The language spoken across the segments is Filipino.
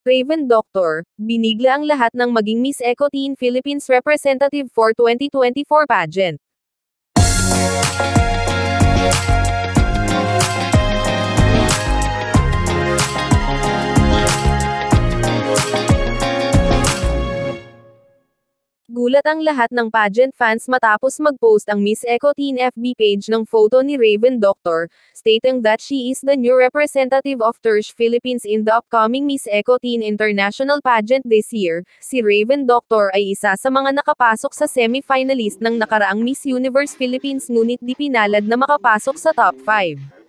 Raven Doctor, binigla ang lahat ng maging Miss Eco Teen Philippines representative for 2024 pageant. Gulat ang lahat ng pageant fans matapos mag-post ang Miss Eco Teen FB page ng photo ni Raven Doctor, stating that she is the new representative of Tersh Philippines in the upcoming Miss Eco Teen International pageant this year. Si Raven Doctor ay isa sa mga nakapasok sa semi-finalist ng nakaraang Miss Universe Philippines ngunit di pinalad na makapasok sa top 5.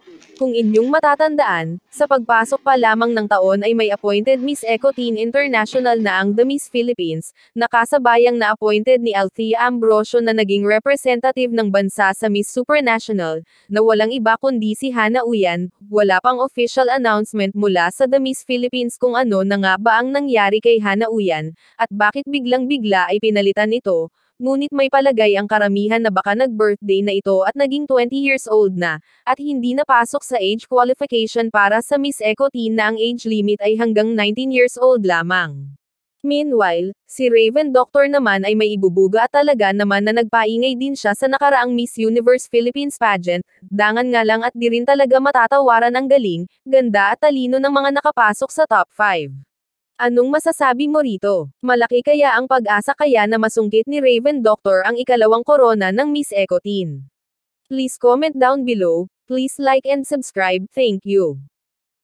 Kung inyong matatandaan, sa pagpasok pa lamang ng taon ay may appointed Miss Eco Teen International na ang The Miss Philippines, nakasabayang na-appointed ni Althea Ambrosio na naging representative ng bansa sa Miss Supranational, na walang iba kundi si Hana Uyan. Wala pang official announcement mula sa The Miss Philippines kung ano na nga ba ang nangyari kay Hana Uyan, at bakit biglang-bigla ay pinalitan ito. Ngunit may palagay ang karamihan na baka nag-birthday na ito at naging 20 years old na, at hindi napasok sa age qualification para sa Miss Eco Teen na ang age limit ay hanggang 19 years old lamang. Meanwhile, si Raven Doctor naman ay may ibubuga at talaga naman na nagpaingay din siya sa nakaraang Miss Universe Philippines pageant, dangan nga lang at di rin talaga matatawaran ang galing, ganda at talino ng mga nakapasok sa top 5. Anong masasabi mo rito? Malaki kaya ang pag-asa kaya na masungkit ni Raven Doctor ang ikalawang korona ng Miss Eco Teen? Please comment down below, please like and subscribe, thank you.